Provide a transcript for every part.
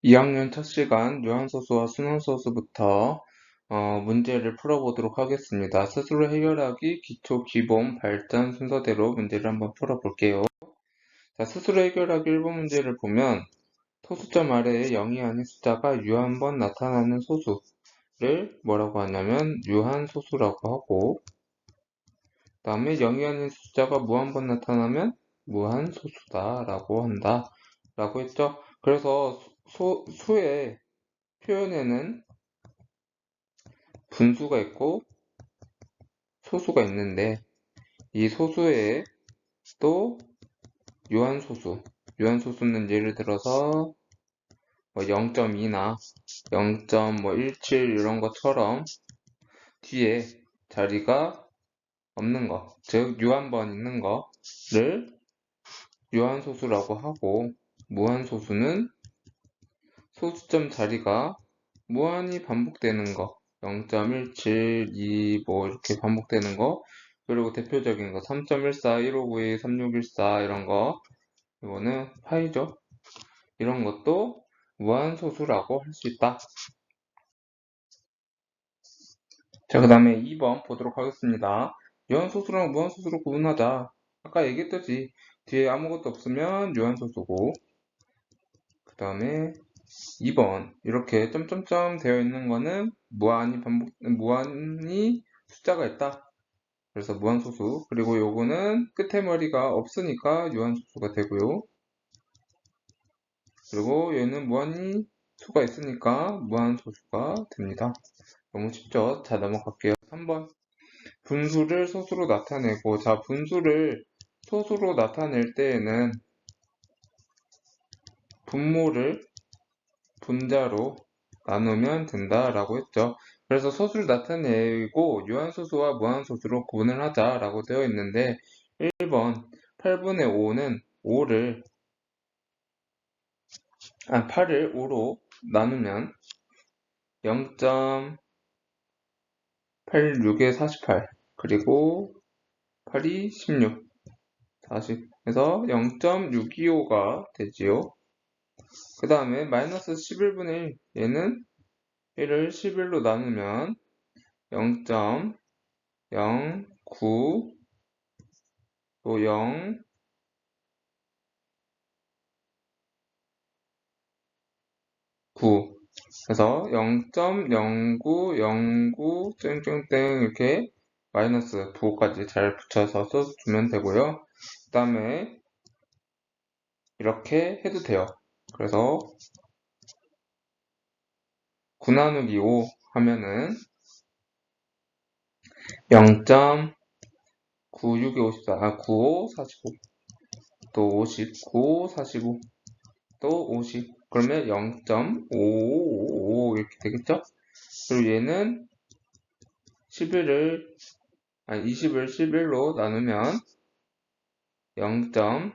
2학년 첫 시간 유한소수와 순환소수부터 문제를 풀어보도록 하겠습니다. 스스로 해결하기, 기초, 기본, 발전 순서대로 문제를 한번 풀어볼게요. 자, 스스로 해결하기 1번 문제를 보면 소수점 아래에 0이 아닌 숫자가 유한번 나타나는 소수를 뭐라고 하냐면 유한소수라고 하고, 그 다음에 0이 아닌 숫자가 무한번 나타나면 무한소수다 라고 한다 라고 했죠. 그래서 수의 표현에는 분수가 있고 소수가 있는데, 이 소수에 또 유한소수는 예를 들어서 0.2나 0.17 이런 것처럼 뒤에 자리가 없는 거, 즉 유한번 있는 거를 유한소수라고 하고, 무한소수는 소수점 자리가 무한히 반복되는 거, 0.17, 2, 뭐 이렇게 반복되는 거, 그리고 대표적인 거 3.14, 1592, 3614 이런 거, 이거는 파이죠. 이런 것도 무한소수라고 할 수 있다. 자, 그 다음에 2번 보도록 하겠습니다. 유한소수랑 무한소수로 구분하자. 아까 얘기했듯이 뒤에 아무것도 없으면 유한소수고, 그 다음에 2번 이렇게 점점점 되어 있는 거는 무한히 숫자가 있다. 그래서 무한소수. 그리고 요거는 끝에 머리가 없으니까 유한소수가 되고요. 그리고 얘는 무한히 수가 있으니까 무한소수가 됩니다. 너무 쉽죠? 자, 넘어갈게요. 3번. 분수를 소수로 나타내고, 자, 분수를 소수로 나타낼 때에는 분모를 분자로 나누면 된다라고 했죠. 그래서 소수를 나타내고 유한소수와 무한소수로 구분을 하자라고 되어 있는데, 1번 8분의 5는 8을 5로 나누면 0.86에 48, 그리고 8이 16, 40 해서 0.625가 되지요. 그 다음에 마이너스 11분의 1, 얘는 1을 11로 나누면 0.09, 또 0, 9. 그래서 0.0909 땡땡땡 이렇게 마이너스 부호까지 잘 붙여서 써주면 되고요. 그 다음에 이렇게 해도 돼요. 그래서 9 나누기 5 하면은 0.96에 54, 95, 45, 또 50, 95, 45, 또 50. 그러면 0.555 이렇게 되겠죠? 그리고 얘는 20을 11로 나누면 0.100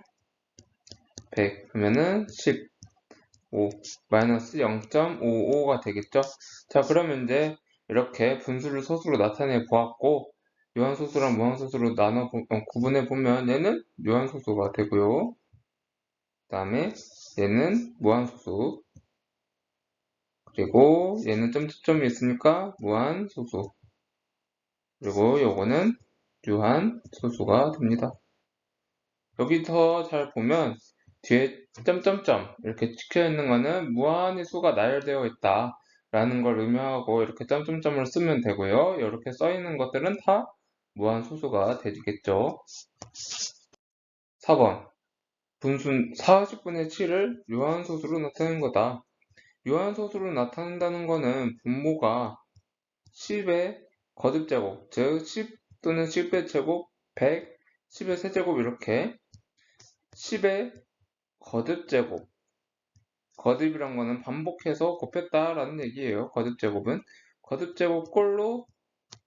하면은 15 마이너스 0.55가 되겠죠. 자, 그러면 이제 이렇게 분수를 소수로 나타내 보았고, 유한소수랑 무한소수로 구분해 보면 얘는 유한소수가 되고요. 그 다음에 얘는 무한소수, 그리고 얘는 점점점이 있으니까 무한소수, 그리고 요거는 유한소수가 됩니다. 여기서 잘 보면 뒤에 점점점 이렇게 찍혀 있는 거는 무한히 수가 나열되어 있다 라는 걸 의미하고 이렇게 점점점을 쓰면 되고요. 이렇게 써 있는 것들은 다 무한 소수가 되겠죠. 4번 분수 40분의 7을 유한소수로 나타내는 거다. 유한소수로 나타낸다는 거는 분모가 10의 거듭제곱, 즉 10 또는 10의 제곱, 100, 10의 세제곱 이렇게 10의 거듭제곱, 거듭이란 거는 반복해서 곱했다라는 얘기예요. 거듭제곱은 거듭제곱 꼴로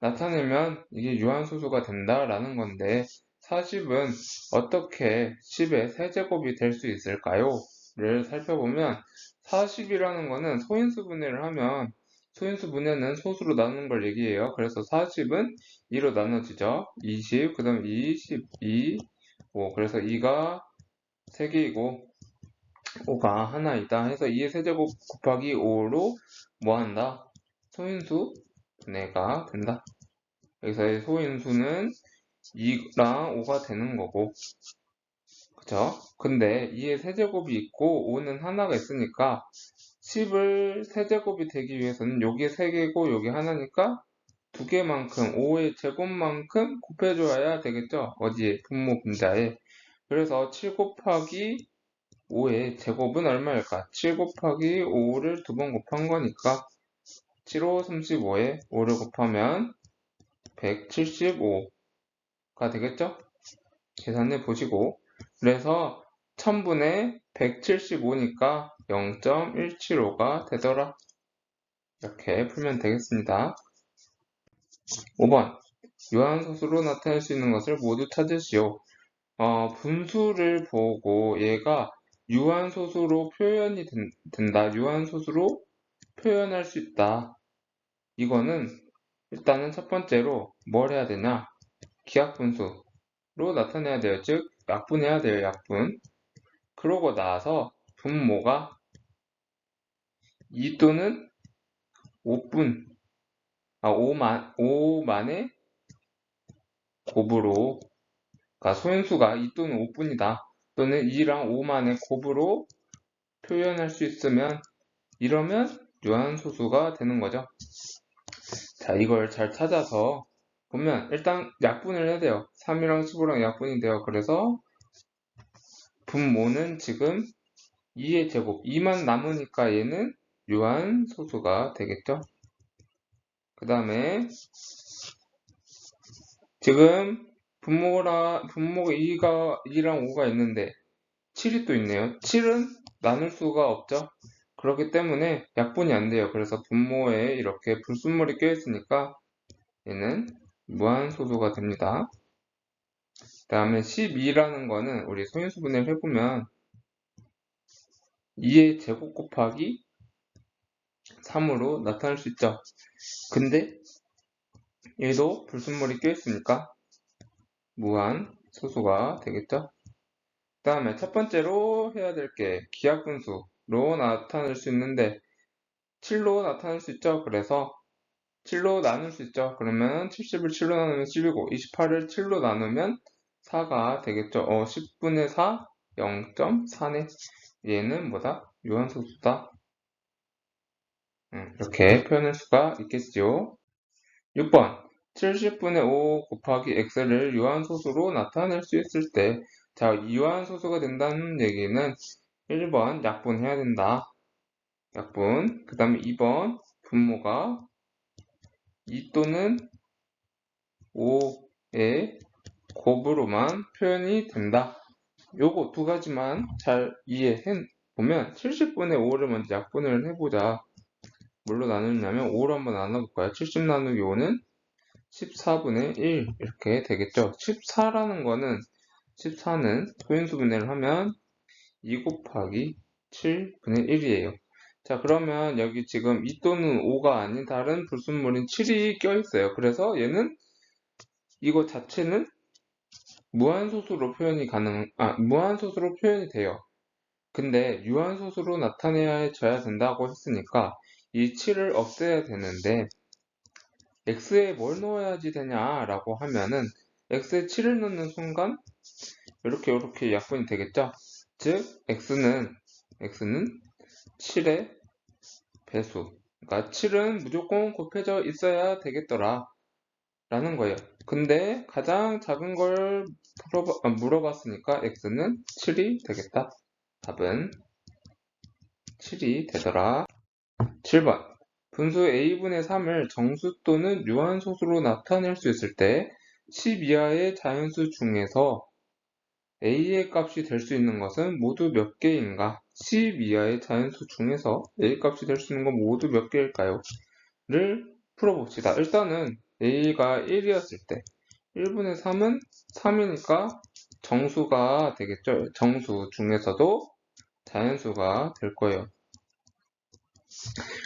나타내면 이게 유한소수가 된다라는 건데, 40은 어떻게 10의 세제곱이 될 수 있을까요? 를 살펴보면 40이라는 거는 소인수 분해를 하면 소인수 분해는 소수로 나누는 걸 얘기해요. 그래서 40은 2로 나눠지죠. 20, 그 다음 22, 5. 그래서 2가 3개이고 5가 하나이다 해서 2의 세제곱 곱하기 5로 뭐 한다? 소인수 분해가 된다. 여기서의 소인수는 2랑 5가 되는 거고, 그쵸? 근데 2의 세제곱이 있고 5는 하나가 있으니까 10을 세제곱이 되기 위해서는 여기에 3개고 여기 하나니까 2개만큼 5의 제곱만큼 곱해줘야 되겠죠? 어디에? 분모 분자에. 그래서 7 곱하기 5의 제곱은 얼마일까? 7 곱하기 5를 2번 곱한 거니까 7, 5, 35에 5를 곱하면 175가 되겠죠? 계산해 보시고. 그래서 1000분의 175니까 0.175가 되더라. 이렇게 풀면 되겠습니다. 5번. 유한소수로 나타낼 수 있는 것을 모두 찾으시오. 분수를 보고 얘가 유한소수로 표현이 된다. 유한소수로 표현할 수 있다. 이거는 일단은 첫 번째로 뭘 해야 되냐? 기하분수로 나타내야 돼요. 즉, 약분해야 돼요. 약분. 그러고 나서 분모가 2 또는 5분, 5만의 곱으로, 그러니까 소인수가 2 또는 5분이다. 또는 2랑 5만의 곱으로 표현할 수 있으면, 이러면 유한소수가 되는 거죠. 자, 이걸 잘 찾아서 보면 일단 약분을 해야 돼요. 3이랑 15랑 약분이 돼요. 그래서 분모는 지금 2의 제곱, 2만 남으니까 얘는 유한소수가 되겠죠. 그 다음에 지금 분모가 2랑 5가 있는데 7이 또 있네요. 7은 나눌 수가 없죠. 그렇기 때문에 약분이 안 돼요. 그래서 분모에 이렇게 불순물이 껴있으니까 얘는 무한소수가 됩니다. 그 다음에 12라는 거는 우리 소인수분해를 해보면 2의 제곱 곱하기 3으로 나타낼 수 있죠. 근데 얘도 불순물이 껴있으니까 무한소수가 되겠죠. 그 다음에 첫 번째로 해야 될 게 기하분수로 나타낼 수 있는데 7로 나타낼 수 있죠. 그래서 7로 나눌 수 있죠. 그러면 70을 7로 나누면 10이고 28을 7로 나누면 4가 되겠죠. 10분의 4, 0.4네. 얘는 뭐다? 유한소수다. 이렇게 표현할 수가 있겠죠. 6번. 70분의 5 곱하기 x를 유한소수로 나타낼 수 있을 때, 자, 유한소수가 된다는 얘기는 1번 약분해야 된다. 약분. 그 다음에 2번 분모가 2 또는 5의 곱으로만 표현이 된다. 요거 두 가지만 잘 이해해 보면 70분의 5를 먼저 약분을 해보자. 뭘로 나누냐면 5로 한번 나눠볼까요? 70 나누기 5는 14분의 1 이렇게 되겠죠. 14는 소인수분해를 하면 2 곱하기 7분의 1이에요. 자, 그러면 여기 지금 2 또는 5가 아닌 다른 불순물인 7이 껴있어요. 그래서 얘는 이거 자체는 무한소수로 표현이 돼요. 근데 유한소수로 나타내야 된다고 했으니까 이 7을 없애야 되는데 x에 뭘 넣어야지 되냐라고 하면은 x에 7을 넣는 순간 이렇게 약분이 되겠죠. 즉 x는 7의 배수. 그러니까 7은 무조건 곱해져 있어야 되겠더라 라는 거예요. 근데 가장 작은 걸 물어봤으니까 x는 7이 되겠다. 답은 7이 되더라. 7번. 분수 a분의 3을 정수 또는 유한소수로 나타낼 수 있을 때 10 이하의 자연수 중에서 a의 값이 될 수 있는 것은 모두 몇 개인가? 10 이하의 자연수 중에서 a 값이 될 수 있는 건 모두 몇 개일까요? 를 풀어봅시다. 일단은 a가 1이었을 때 1분의 3은 3이니까 정수가 되겠죠. 정수 중에서도 자연수가 될 거예요.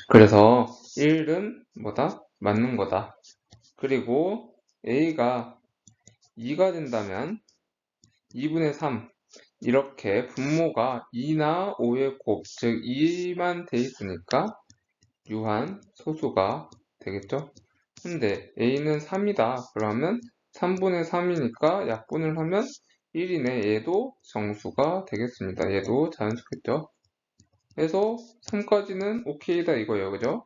그래서 1은 뭐다? 맞는 거다. 그리고 a가 2가 된다면 2분의 3, 이렇게 분모가 2나 5의 곱, 즉 2만 돼 있으니까 유한 소수가 되겠죠? 근데 a는 3이다. 그러면 3분의 3이니까 약분을 하면 1이네. 얘도 정수가 되겠습니다. 얘도 자연수겠죠? 그래서 3까지는 오케이다 이거예요. 그죠?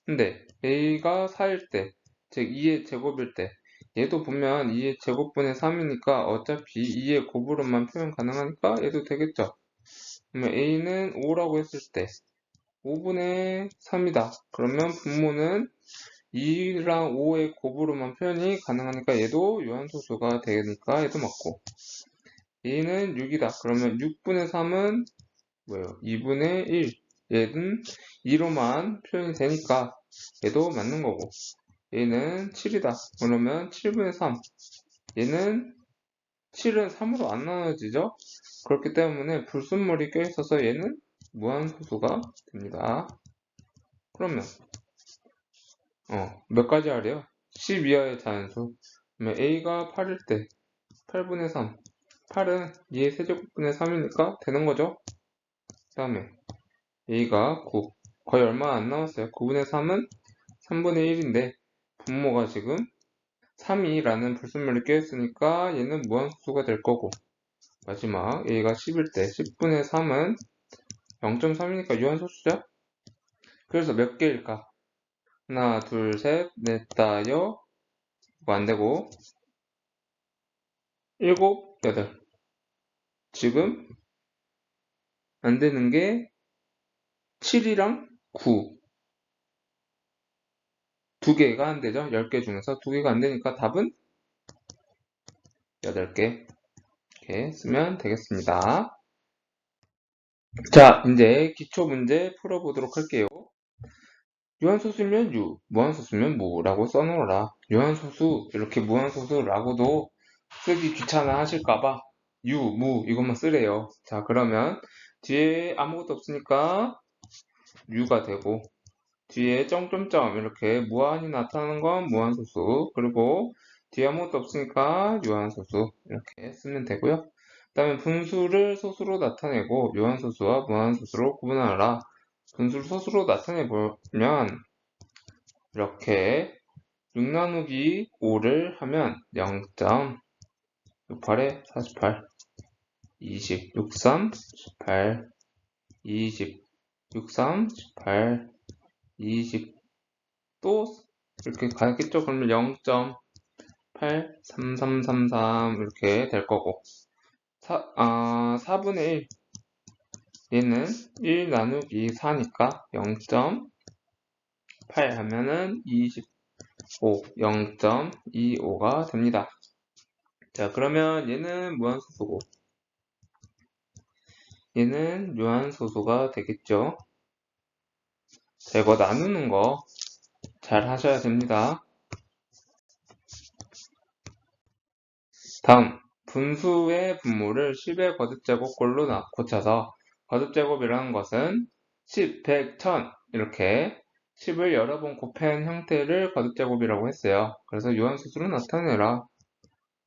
근데 a가 4일 때, 즉 2의 제곱일 때 얘도 보면 2의 제곱분의 3이니까 어차피 2의 곱으로만 표현 가능하니까 얘도 되겠죠? 그러면 a는 5라고 했을 때 5분의 3이다. 그러면 분모는 2랑 5의 곱으로만 표현이 가능하니까 얘도 요한소수가 되니까 얘도 맞고 a는 6이다. 그러면 6분의 3은 뭐예요? 2분의 1. 얘는 2로만 표현이 되니까 얘도 맞는 거고 얘는 7이다. 그러면 7분의 3. 얘는 7은 3으로 안 나눠지죠? 그렇기 때문에 불순물이 껴있어서 얘는 무한소수가 됩니다. 그러면 몇 가지 하래요? 10 이하의 자연수. 그러면 a가 8일 때 8분의 3. 8은 2의 세제곱분의 3이니까 되는 거죠? 그 다음에 a가 9. 거의 얼마 안 남았어요. 9분의 3은 3분의 1인데 분모가 지금 3이라는 불순물이 껴있으니까 얘는 무한소수가 될 거고 마지막 a가 10일 때 10분의 3은 0.3이니까 유한소수죠? 그래서 몇 개일까? 하나, 둘, 셋, 넷, 다여 이거 안되고 7, 8 지금 안되는 게 7이랑 9 두 개가 안되죠? 10개 중에서 두 개가 안되니까 답은 8개 이렇게 쓰면 되겠습니다. 자, 이제 기초 문제 풀어보도록 할게요. 유한소수면 유, 무한소수면 무라고 써놓으라. 유한소수, 이렇게 무한소수라고도 쓰기 귀찮아 하실까봐 유, 무 이것만 쓰래요. 자, 그러면 뒤에 아무것도 없으니까 유가 되고 뒤에 점점점 이렇게 무한이 나타나는 건 무한소수 그리고 뒤에 아무것도 없으니까 유한소수 이렇게 쓰면 되고요. 그 다음에 분수를 소수로 나타내고 유한소수와 무한소수로 구분하라. 분수를 소수로 나타내 보면 이렇게 6 나누기 5를 하면 0.68에 48 20 63 18 20 63 18 20 또 이렇게 가겠죠? 그러면 0.83333 이렇게 될 거고 4분의 1 얘는 1 나누기 4니까 0.8 하면은 25 0.25가 됩니다. 자, 그러면 얘는 무한소수고 얘는 유한소수가 되겠죠. 자, 이거 나누는 거 잘 하셔야 됩니다. 다음, 분수의 분모를 10의 거듭제곱꼴로 고쳐서 거듭제곱이라는 것은 10, 100, 1000 이렇게 10을 여러 번 곱한 형태를 거듭제곱이라고 했어요. 그래서 유한소수로 나타내라.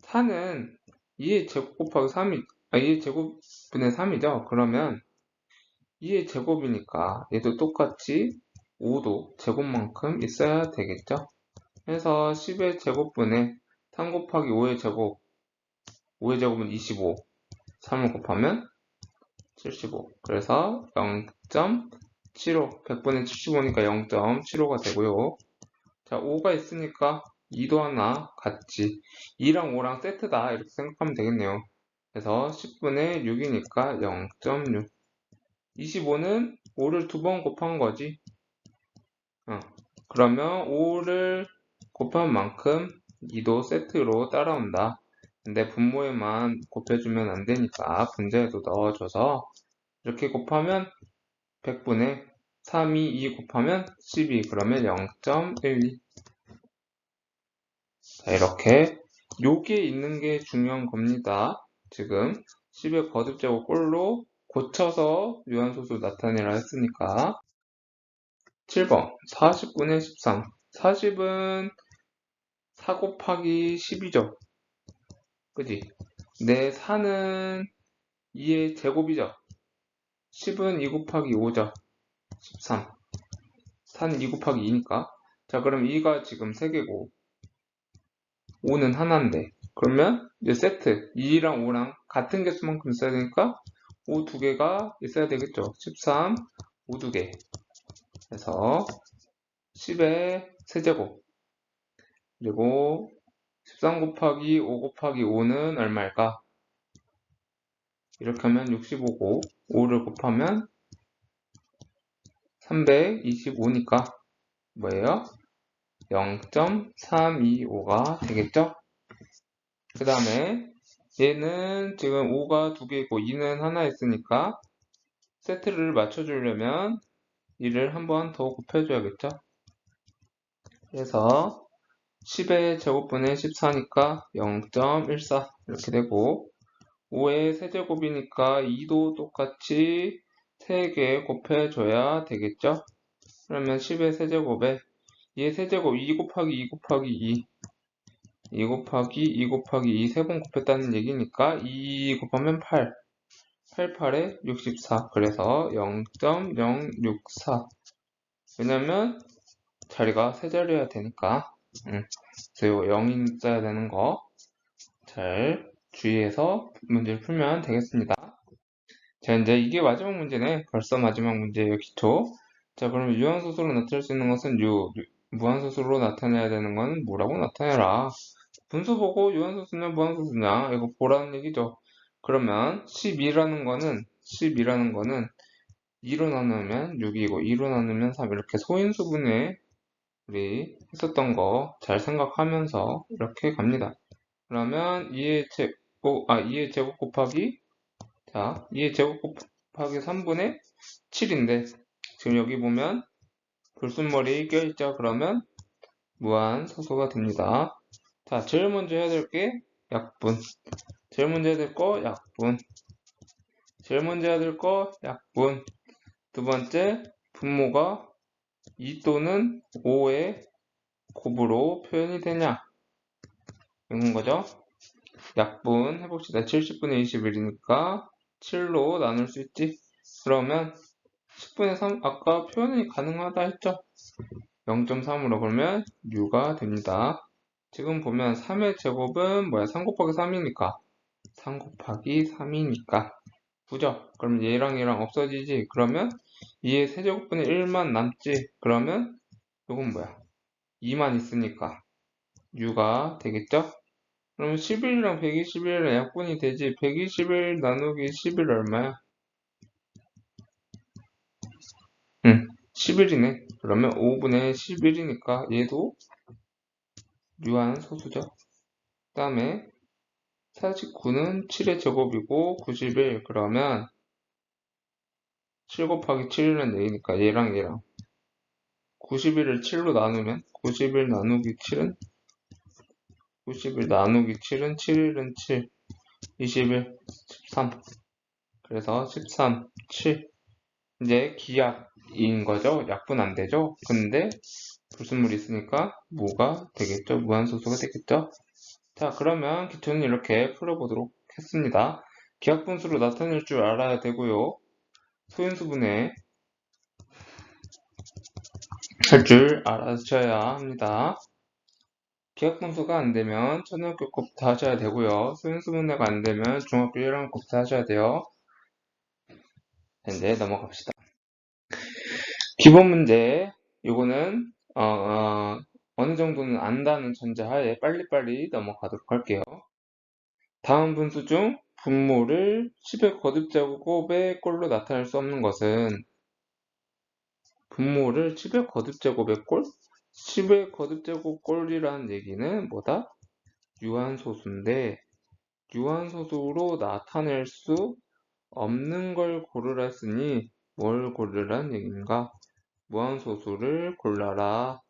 4는 2의 제곱 곱하기 3이 2의 제곱분의 3이죠. 그러면 2의 제곱이니까 얘도 똑같이 5도 제곱만큼 있어야 되겠죠. 그래서 10의 제곱분의 3 곱하기 5의 제곱 5의 제곱은 25 3을 곱하면 75 그래서 0.75 100분의 75니까 0.75가 되고요. 자, 5가 있으니까 2도 하나 같이 2랑 5랑 세트다 이렇게 생각하면 되겠네요. 그래서 10분의 6이니까 0.6 25는 5를 두 번 곱한 거지. 그러면 5를 곱한 만큼 2도 세트로 따라온다. 근데 분모에만 곱해주면 안 되니까 분자에도 넣어줘서 이렇게 곱하면 100분의 3이 2 곱하면 12 그러면 0.12 자, 이렇게 요게 있는 게 중요한 겁니다. 지금 10의 거듭제곱 꼴로 고쳐서 유한소수 나타내라 했으니까 7번 40분의 13 40은 4 곱하기 10이죠. 그지? 내 4는 2의 제곱이죠. 10은 2 곱하기 5죠. 13. 4는 2 곱하기 2니까. 자, 그럼 2가 지금 3개고 5는 하나인데, 그러면 이제 세트 2랑 5랑 같은 개수만큼 있어야 되니까 5 2개가 있어야 되겠죠. 13, 5 2개. 그래서 10의 세제곱. 그리고 13 곱하기 5 곱하기 5는 얼마일까? 이렇게 하면 65고 5를 곱하면 325니까 뭐예요? 0.325가 되겠죠? 그 다음에 얘는 지금 5가 2개이고 2는 하나 있으니까 세트를 맞춰주려면 2를 한 번 더 곱해줘야겠죠? 그래서 10의 제곱분의 14니까 0.14 이렇게 되고 5의 세제곱이니까 2도 똑같이 3개 곱해줘야 되겠죠? 그러면 10의 세제곱에 2의 세제곱 2 곱하기 2 곱하기 2 2 곱하기 2 곱하기 2 세 번 곱했다는 얘기니까 2 곱하면 8 88에 64 그래서 0.064 왜냐면 자리가 세 자리여야 되니까 그래서 0이 써야 되는 거 잘 주의해서 문제를 풀면 되겠습니다. 자, 이제 이게 마지막 문제네. 벌써 마지막 문제예요, 기초. 자, 그럼 유한소수로 나타낼 수 있는 것은 무한소수로 나타내야 되는 건 뭐라고 나타내라. 분수 보고 유한소수냐 무한소수냐 이거 보라는 얘기죠. 그러면 12라는 거는 2로 나누면 6이고 2로 나누면 3 이렇게 소인수분해 우리 했었던 거 잘 생각하면서 이렇게 갑니다. 그러면 2의 제곱 곱하기 자 2의 제곱 곱하기 3분의 7인데 지금 여기 보면 불순머리 껴있죠. 그러면 무한소수가 됩니다. 자, 제일 먼저 해야 될 게 약분. 제일 먼저 해야 될 거 약분. 제일 먼저 해야 될 거 약분. 두 번째 분모가 2 또는 5의 곱으로 표현이 되냐 이런 거죠. 약분 해봅시다. 70분의 21이니까 7로 나눌 수 있지. 그러면 10분의 3 아까 표현이 가능하다 했죠. 0.3으로 그러면 6가 됩니다. 지금 보면 3의 제곱은 뭐야? 3 곱하기 3이니까 3 곱하기 3이니까 9죠? 그럼 얘랑 없어지지? 그러면 2의 세제곱분의 1만 남지? 그러면 이건 뭐야? 2만 있으니까 6가 되겠죠? 그럼 11이랑 121이랑 약분이 되지? 121 나누기 11 얼마야? 11이네. 그러면 5분의 11이니까 얘도 유한소수죠. 그 다음에 49는 7의 제곱이고 91 그러면 7 곱하기 7은 4니까 얘랑 91을 7로 나누면 91 나누기 7은 7은 7 21 13 그래서 13 7 이제 기약인 거죠. 약분 안 되죠. 근데 불순물이 있으니까 무가 되겠죠. 무한소수가 되겠죠. 자, 그러면 기초는 이렇게 풀어보도록 했습니다. 기하분수로 나타낼 줄 알아야 되고요. 소인수분해 할 줄 알아셔야 합니다. 기하분수가 안되면 초등학교 거부터 하셔야 되고요. 소인수분해가 안되면 중학교 1학년 거부터 하셔야 돼요. 이제 넘어갑시다. 기본 문제 이거는 어느 정도는 안다는 전제하에 빨리빨리 넘어가도록 할게요. 다음 분수 중 분모를 10의 거듭제곱의 꼴로 나타낼 수 없는 것은 분모를 10의 거듭제곱의 꼴? 10의 거듭제곱 꼴이라는 얘기는 뭐다? 유한소수인데 유한소수로 나타낼 수 없는 걸 고르라 했으니 뭘 고르라는 얘기인가? 무한소수를 골라라.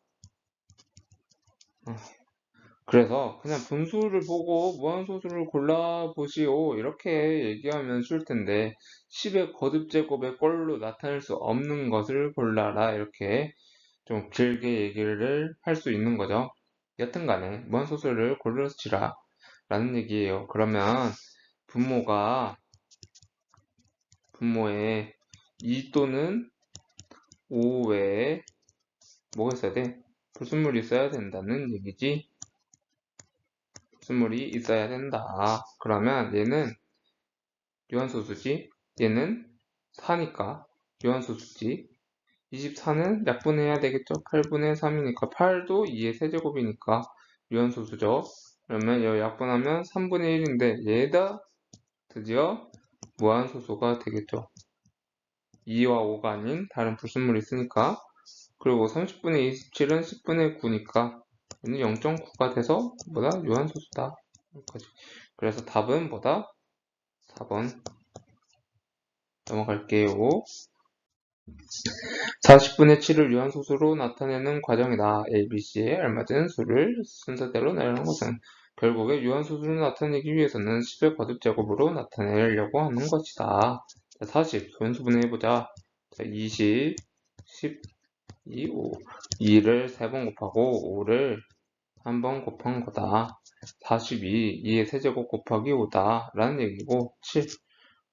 그래서 그냥 분수를 보고 무한소수를 골라보시오 이렇게 얘기하면 쉬울 텐데 10의 거듭제곱의 꼴로 나타낼 수 없는 것을 골라라 이렇게 좀 길게 얘기를 할 수 있는 거죠. 여튼 간에 무한소수를 고르시라 라는 얘기예요. 그러면 분모가 분모에 2 또는 5 외에 뭐가 있어야 돼? 불순물이 있어야 된다는 얘기지. 불순물이 있어야 된다. 그러면 얘는 유한소수지. 얘는 4니까 유한소수지. 24는 약분해야 되겠죠? 8분의 3이니까 8도 2의 세제곱이니까 유한소수죠. 그러면 여기 약분하면 3분의 1인데 얘다 드디어 무한소수가 되겠죠. 2와 5가 아닌 다른 불순물이 있으니까. 그리고 30분의 27은 10분의 9니까 얘는 0.9가 돼서 뭐다? 유한소수다. 여기까지. 그래서 답은 뭐다? 4번 넘어갈게요. 40분의 7을 유한소수로 나타내는 과정이다. A, B, C에 알맞은 수를 순서대로 내려는 것은 결국에 유한소수를 나타내기 위해서는 10의 거듭제곱으로 나타내려고 하는 것이다. 자, 40, 소인수분해 해보자. 자, 20, 10, 2, 5. 2를 3번 곱하고 5를 한 번 곱한 거다. 42, 2의 세제곱 곱하기 5다. 라는 얘기고 7.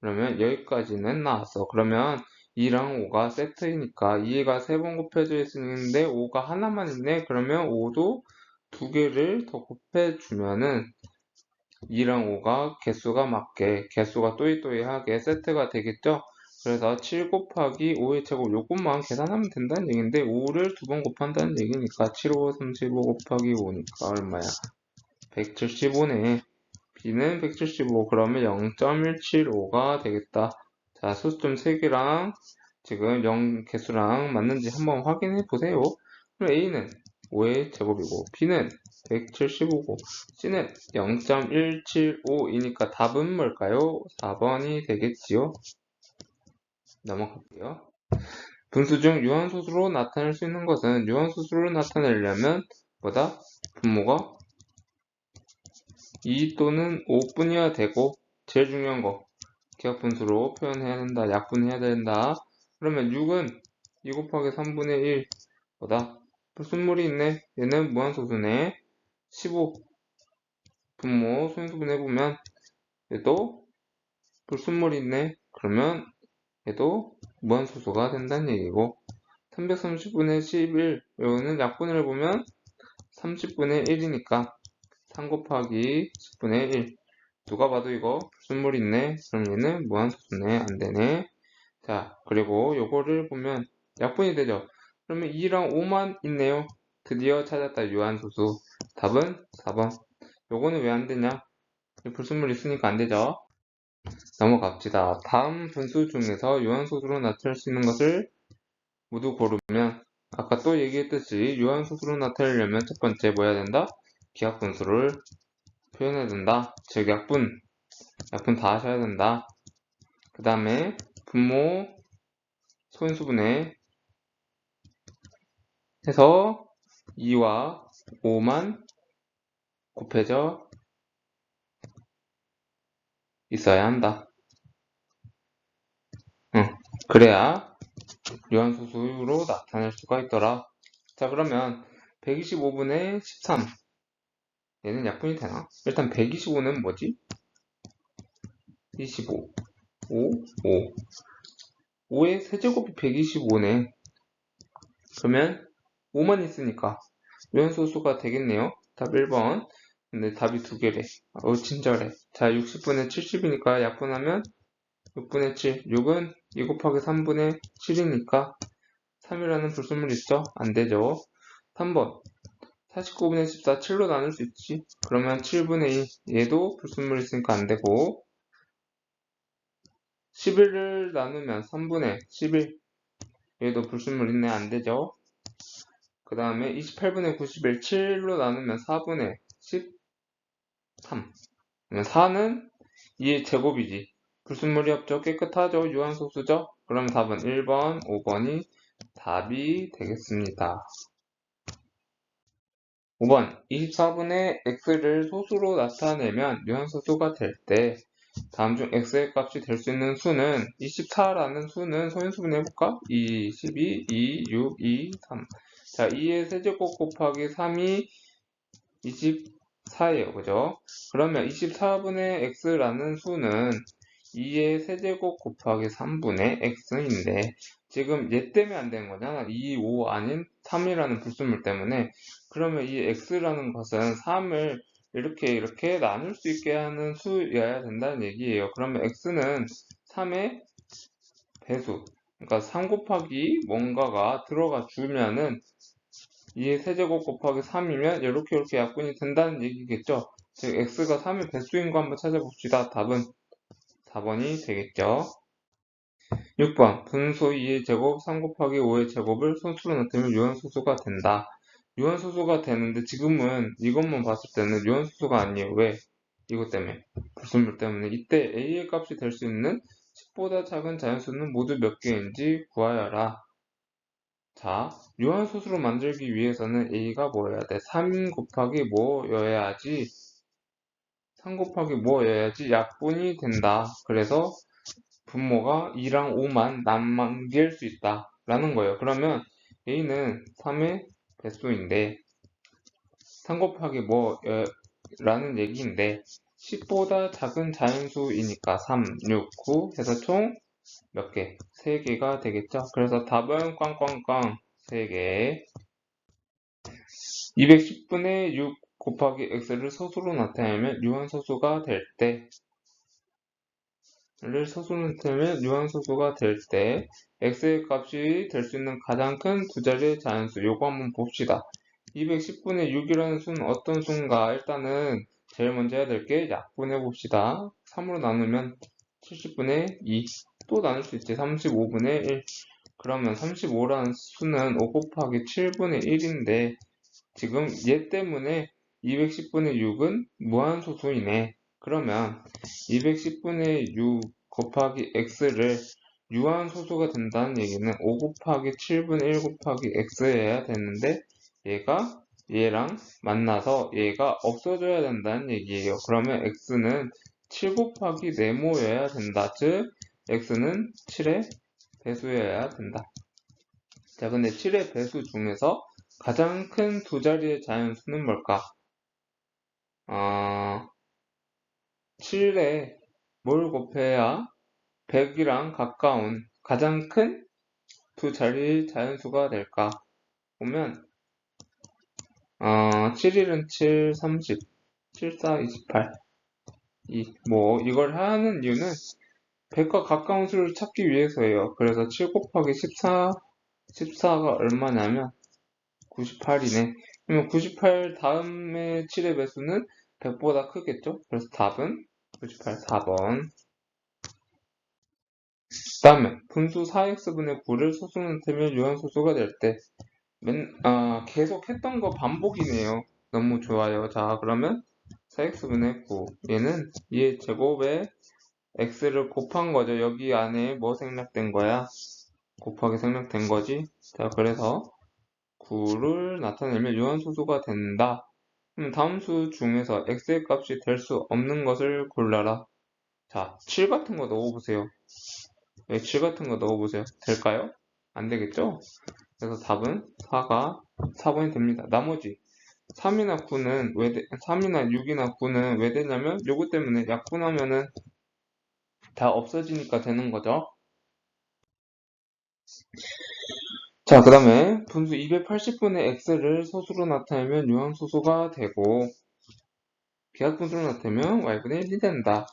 그러면 여기까지는 나왔어. 그러면 2랑 5가 세트이니까 2가 3번 곱해져 있는데 5가 하나만 있네. 그러면 5도 2개를 더 곱해주면은 2랑 5가 개수가 맞게 개수가 또이또이하게 세트가 되겠죠. 그래서 7 곱하기 5의 제곱 요것만 계산하면 된다는 얘기인데 5를 2번 곱한다는 얘기니까 7, 5, 35 곱하기 5니까 얼마야? 175네. B는 175, 그러면 0.175가 되겠다. 자, 소수점 3개랑 지금 0 개수랑 맞는지 한번 확인해 보세요. 그럼 A는 5의 제곱이고, B는 175고, C는 0.175이니까 답은 뭘까요? 4번이 되겠지요. 넘어갈게요. 분수 중 유한소수로 나타낼 수 있는 것은 유한소수로 나타내려면 뭐다? 분모가 2 또는 5뿐이어야 되고, 제일 중요한 거 기하분수로 표현해야 된다. 약분해야 된다. 그러면 6은 2 곱하기 3분의 1 보다 불순물이 있네. 얘는 무한소수네. 15 분모 소인수분해보면 얘도 불순물이 있네. 그러면 얘도 무한소수가 된다는 얘기고, 330분의 11 이거는 약분을 해보면 30분의 1이니까 3 곱하기 10분의 1. 누가 봐도 이거 불순물이 있네. 그럼 얘는 무한소수네. 안되네. 자, 그리고 요거를 보면 약분이 되죠. 그러면 2랑 5만 있네요. 드디어 찾았다. 유한소수. 답은 4번. 요거는 왜 안되냐? 불순물 있으니까 안되죠. 넘어갑시다. 다음 분수 중에서 유한소수로 나타낼 수 있는 것을 모두 고르면, 아까 또 얘기했듯이 유한소수로 나타내려면 첫 번째 뭐 해야 된다? 기하분수를 표현해야 된다. 즉 약분 다 하셔야 된다. 그 다음에 분모 소인수분해 해서 2와 5만 곱해져 있어야 한다. 그래야 유한소수로 나타낼 수가 있더라. 자, 그러면 125분의 13 얘는 약분이 되나? 일단 125는 뭐지? 25 5 5 5의 세제곱이 125네. 그러면 5만 있으니까 유한소수가 되겠네요. 답 1번. 근데 답이 두 개래. 친절해. 자, 60분의 70이니까 약분하면 6분의 7. 6은 2 곱하기 3분의 7이니까 3이라는 불순물 있죠? 안 되죠. 3번. 49분의 14, 7로 나눌 수 있지. 그러면 7분의 2. 얘도 불순물 있으니까 안 되고. 11을 나누면 3분의 11. 얘도 불순물 있네. 안 되죠. 그 다음에 28분의 91, 7로 나누면 4분의 13. 4는 2의 제곱이지. 불순물이 없죠. 깨끗하죠. 유한소수죠. 그럼 답은 1번, 5번이 답이 되겠습니다. 5번. 24분의 x를 소수로 나타내면 유한소수가 될 때 다음 중 x의 값이 될 수 있는 수는 24라는 수는 소인수분해해볼까? 2, 12, 2, 6, 2, 3. 자, 2의 세제곱 곱하기 3이 24예요. 그죠? 그러면 24분의 x라는 수는 2의 세제곱 곱하기 3분의 x인데 지금 얘 때문에 안 되는 거잖아. 2, 5 아닌 3이라는 불순물 때문에. 그러면 이 x라는 것은 3을 이렇게 나눌 수 있게 하는 수여야 된다는 얘기예요. 그러면 x는 3의 배수. 그러니까 3 곱하기 뭔가가 들어가 주면은 2의 세제곱 곱하기 3이면 이렇게 약분이 된다는 얘기겠죠. 즉 x가 3의 배수인 거 한번 찾아봅시다. 답은 4번이 되겠죠. 6번 분수 2의 제곱 3 곱하기 5의 제곱을 소수로 나타내면 유한소수가 된다. 유한소수가 되는데 지금은 이것만 봤을 때는 유한소수가 아니에요. 왜? 이것 때문에. 불순물 때문에. 이때 a의 값이 될 수 있는 10보다 작은 자연수는 모두 몇 개인지 구하여라. 자, 유한소수로 만들기 위해서는 a가 뭐여야 돼? 3 곱하기 뭐여야지 3 곱하기 뭐여야지 약분이 된다. 그래서 분모가 2랑 5만 남길 수 있다 라는 거예요. 그러면 a는 3의 배수인데 3 곱하기 뭐 라는 얘기인데 10보다 작은 자연수이니까 3, 6, 9 해서 총 몇 개? 3개가 되겠죠. 그래서 답은 꽝꽝꽝 3개. 210분의 6 곱하기 x를 소수로 나타내면 유한소수가 될 때 를 소수로 나타내면 유한소수가 될 때 x의 값이 될 수 있는 가장 큰 두 자리의 자연수 요거 한번 봅시다. 210분의 6이라는 수는 어떤 수인가? 일단은 제일 먼저 해야 될 게 약분해 봅시다. 3으로 나누면 70분의 2 또 나눌 수 있지. 35분의 1 그러면 35라는 수는 5 곱하기 7분의 1인데 지금 얘 때문에 210분의 6은 무한소수이네. 그러면 210분의 6 곱하기 x를 유한소수가 된다는 얘기는 5 곱하기 7분의 1 곱하기 x여야 되는데 얘가 얘랑 만나서 얘가 없어져야 된다는 얘기예요. 그러면 x는 7 곱하기 네모여야 된다. 즉 x는 7의 배수여야 된다. 자, 근데 7의 배수 중에서 가장 큰 두 자리의 자연수는 뭘까? 7에 뭘 곱해야 100이랑 가까운 가장 큰 두 자리의 자연수가 될까? 보면 7일은 7, 30, 7, 4, 28 이걸 하는 이유는 100과 가까운 수를 찾기 위해서예요. 그래서 7 곱하기 14가 얼마냐면 98이네. 그러면 98 다음에 7의 배수는 100보다 크겠죠? 그래서 답은 98, 4번. 그 다음에 분수 4x분의 9를 소수로 나타내면 유한소수가 될 때 계속 했던 거 반복이네요. 너무 좋아요. 자, 그러면 4x분의 9 얘는 얘 제곱에 x를 곱한 거죠. 여기 안에 뭐 생략된 거야? 곱하기 생략된 거지. 자, 그래서 9를 나타내면 유한소수가 된다. 그럼 다음 수 중에서 x의 값이 될 수 없는 것을 골라라. 자, 7 같은 거 넣어보세요. 여기 7 같은 거 넣어보세요. 될까요? 안 되겠죠? 그래서 답은 4번이 됩니다. 나머지 3이나 6이나 9는 왜 되냐면 요거 때문에 약분하면은 다 없어지니까 되는 거죠. 자, 그 다음에 분수 280분의 x를 소수로 나타내면 유한소수가 되고 비약분수로 나타내면 y분의 1이 된다.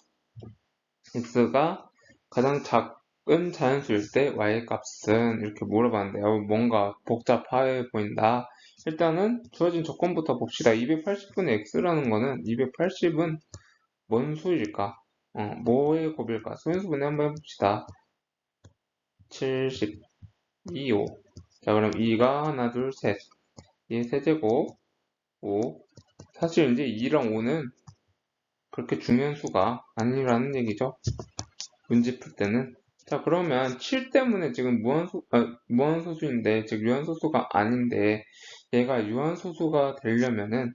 x가 가장 작은 자연수일 때 y의 값은 이렇게 물어봤는데요. 뭔가 복잡해 보인다. 일단은 주어진 조건부터 봅시다. 280분의 x라는 거는 280은 뭔 수일까? 뭐의 곱일까? 소인수분해 한번 해봅시다. 70, 2, 5. 자, 그럼 2가 하나, 둘, 셋. 얘 세제곱, 5. 사실 이제 2랑 5는 그렇게 중요한 수가 아니라는 얘기죠. 문제 풀 때는. 자, 그러면 7 때문에 지금 무한소수인데, 즉 유한소수가 아닌데, 얘가 유한소수가 되려면은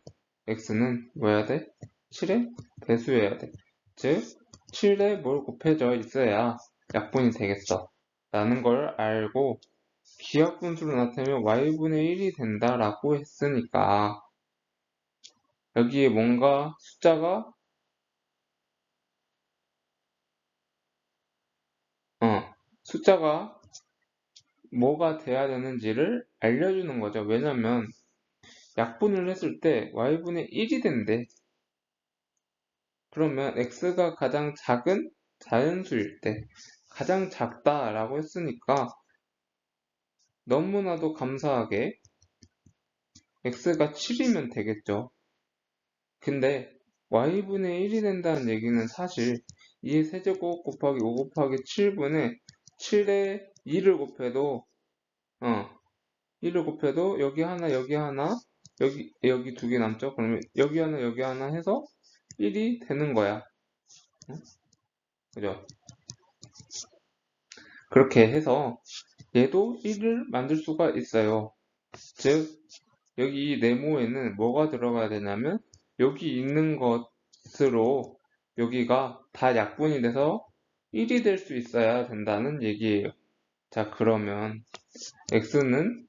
x는 뭐 해야 돼? 7의 배수여야 돼. 즉, 7에 뭘 곱해져 있어야 약분이 되겠어. 라는 걸 알고 기하분수로 나타내면 y분의 1이 된다라고 했으니까 여기에 뭔가 숫자가 숫자가 뭐가 돼야 되는지를 알려주는 거죠. 왜냐면 약분을 했을 때 y분의 1이 된대. 그러면 x가 가장 작은 자연수일 때 가장 작다라고 했으니까 너무나도 감사하게 x가 7이면 되겠죠. 근데 y분의 1이 된다는 얘기는 사실 2의 세제곱 곱하기 5 곱하기 7분의 7에 2를 곱해도 1을 곱해도 여기 하나 여기 두 개 남죠. 그러면 여기 하나 해서 1이 되는 거야. 그죠? 그렇게 해서 얘도 1을 만들 수가 있어요. 즉 여기 네모에는 뭐가 들어가야 되냐면 여기 있는 것으로 여기가 다 약분이 돼서 1이 될 수 있어야 된다는 얘기예요. 자, 그러면 x는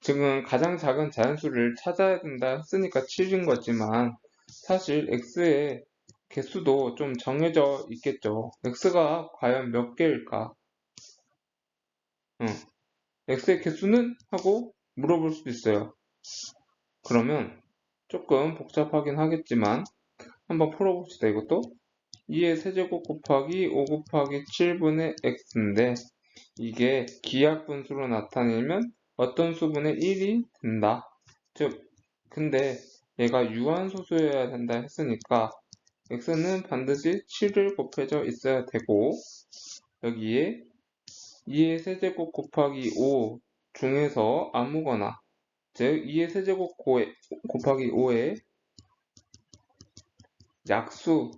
지금 가장 작은 자연수를 찾아야 된다 했으니까 7인 거지만 사실 x의 개수도 좀 정해져 있겠죠. x가 과연 몇 개일까? 응. x의 개수는? 하고 물어볼 수도 있어요. 그러면 조금 복잡하긴 하겠지만 한번 풀어봅시다. 이것도 2의 세제곱 곱하기 5 곱하기 7분의 x인데 이게 기하분수로 나타내면 어떤 수분의 1이 된다. 즉 근데 얘가 유한소수여야 된다 했으니까 x는 반드시 7을 곱해져 있어야 되고 여기에 2의 세제곱 곱하기 5 중에서 아무거나 즉 2의 세제곱 곱하기 5의 약수의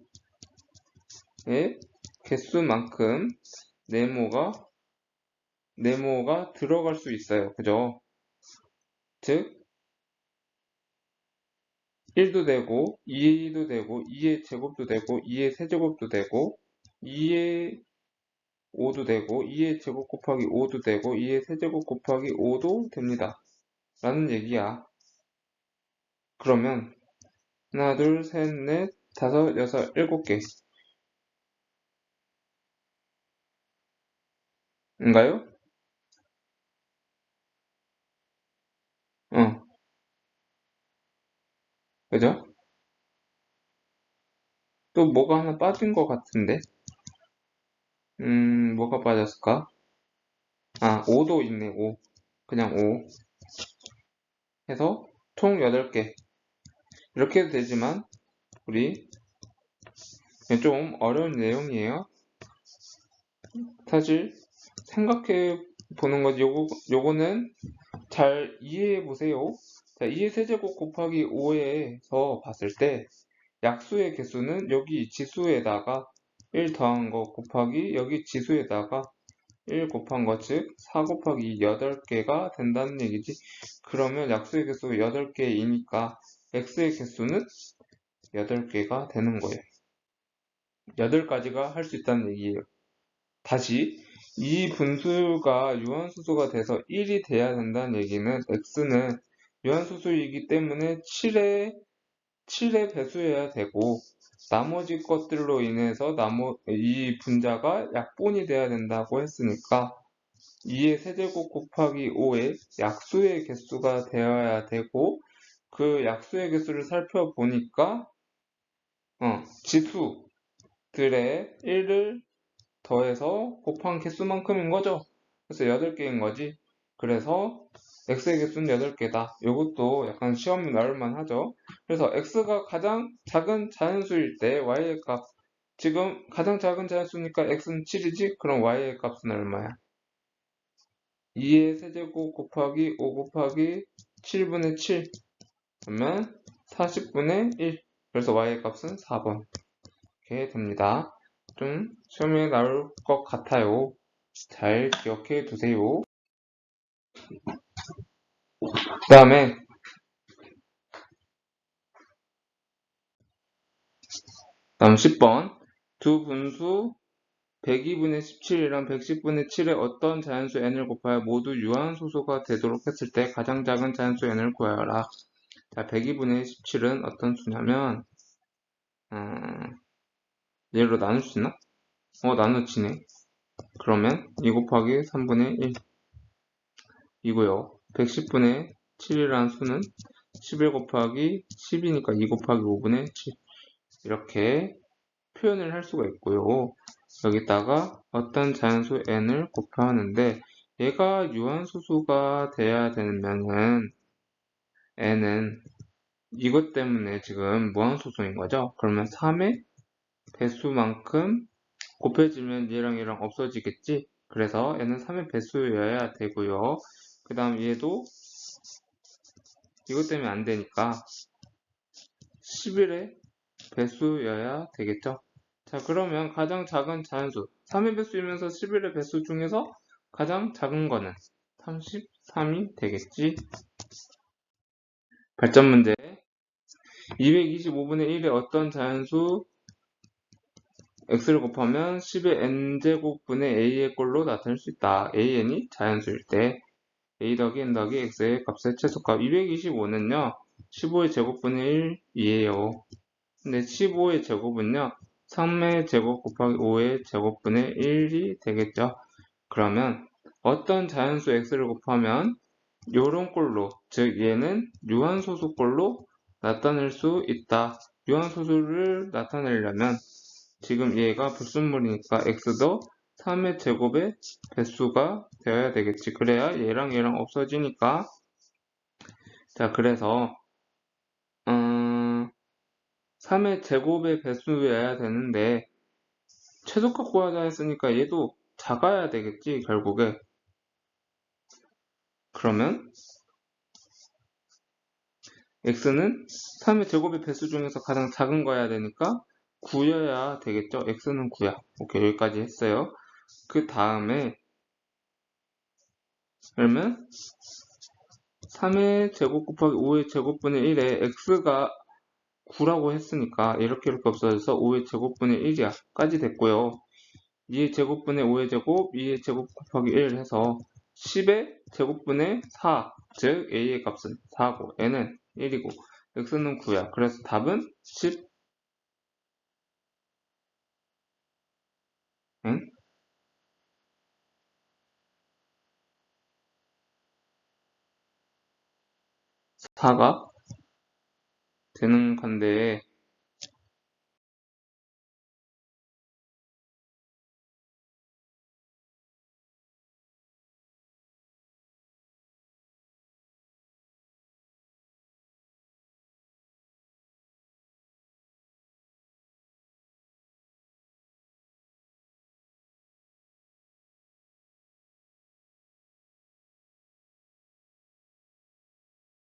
개수만큼 네모가 들어갈 수 있어요. 그죠? 즉 1도 되고 2도 되고 2의 제곱도 되고 2의 세제곱도 되고 2의 5도 되고 2의 제곱 곱하기 5도 되고 2의 세제곱 곱하기 5도 됩니다. 라는 얘기야. 그러면 하나, 둘, 셋, 넷, 다섯, 여섯, 일곱 개 인가요? 어, 그죠? 또 뭐가 하나 빠진 것 같은데? 뭐가 빠졌을까? 아, 5도 있네, 5. 그냥 5. 해서 총 8개. 이렇게 해도 되지만, 우리 좀 어려운 내용이에요. 사실 생각해 보는 거지. 요거는 잘 이해해 보세요. 자, 2의 세제곱 곱하기 5에서 봤을 때 약수의 개수는 여기 지수에다가 1 더한 거 곱하기 여기 지수에다가 1 곱한 거, 즉 4 곱하기 8개가 된다는 얘기지. 그러면 약수의 개수가 8개이니까 x의 개수는 8개가 되는 거예요. 8가지가 할 수 있다는 얘기예요. 다시 이 분수가 유한수수가 돼서 1이 돼야 된다는 얘기는 x는 유한수수이기 때문에 7의 배수여야 되고 나머지 것들로 인해서 이 분자가 약분이 돼야 된다고 했으니까 2의 세제곱 곱하기 5의 약수의 개수가 되어야 되고 그 약수의 개수를 살펴보니까 지수들의 1을 더해서 곱한 개수만큼인 거죠. 그래서 8개인 거지. 그래서 x의 개수는 8개다. 이것도 약간 시험에 나올 만하죠. 그래서 x가 가장 작은 자연수일 때 y의 값, 지금 가장 작은 자연수니까 x는 7이지? 그럼 y의 값은 얼마야? 2의 세제곱 곱하기 5 곱하기 7분의 7 그러면 40분의 1. 그래서 y의 값은 4번. 이렇게 됩니다. 좀 시험에 나올 것 같아요. 잘 기억해 두세요. 다음 10번. 두 분수 102분의 17이랑 110분의 7의 어떤 자연수 n을 곱하여 모두 유한소수가 되도록 했을 때 가장 작은 자연수 n을 구하여라. 자, 102분의 17은 어떤 수냐면 얘로 나눌 수 있나? 나눠지네. 그러면 2 곱하기 3분의 1 이고요. 110분의 7이라는 수는 11 곱하기 10이니까 2 곱하기 5분의 7 이렇게 표현을 할 수가 있고요. 여기다가 어떤 자연수 n을 곱하는데 얘가 유한소수가 돼야 되면은 n은 이것 때문에 지금 무한소수인 거죠. 그러면 3의 배수만큼 곱해지면 얘랑 얘랑 없어지겠지. 그래서 n은 3의 배수여야 되고요. 그 다음 얘도 이것 때문에 안 되니까 11의 배수여야 되겠죠. 자, 그러면 가장 작은 자연수 3의 배수이면서 11의 배수 중에서 가장 작은 거는 33이 되겠지. 발전 문제 225분의 1의 어떤 자연수 x를 곱하면 10의 n제곱분의 a의 꼴로 나타낼 수 있다. an이 자연수일 때 a 더하기 n 더하기 x의 값의 최소값 225는요 15의 제곱분의 1이에요. 근데 15의 제곱은요 3의 제곱 곱하기 5의 제곱분의 1이 되겠죠. 그러면 어떤 자연수 x를 곱하면 요런 꼴로, 즉 얘는 유한소수 꼴로 나타낼 수 있다. 유한소수를 나타내려면 지금 얘가 불순물이니까 x도 3의 제곱의 배수가 되어야 되겠지. 그래야 얘랑 얘랑 없어지니까. 자, 그래서 3의 제곱의 배수여야 되는데 최소값 구하자 했으니까 얘도 작아야 되겠지, 결국에. 그러면 x는 3의 제곱의 배수 중에서 가장 작은 거여야 되니까 9여야 되겠죠. x는 9야. 오케이, 여기까지 했어요. 그 다음에 그러면 3의 제곱 곱하기 5의 제곱분의 1에 x가 9라고 했으니까 이렇게 없어져서 5의 제곱분의 1이야 까지 됐고요. 2의 제곱분의 5의 제곱, 2의 제곱 곱하기 1 해서 10의 제곱분의 4, 즉 a의 값은 4고 n은 1이고 x는 9야. 그래서 답은 10. 응? 4가 되는 건데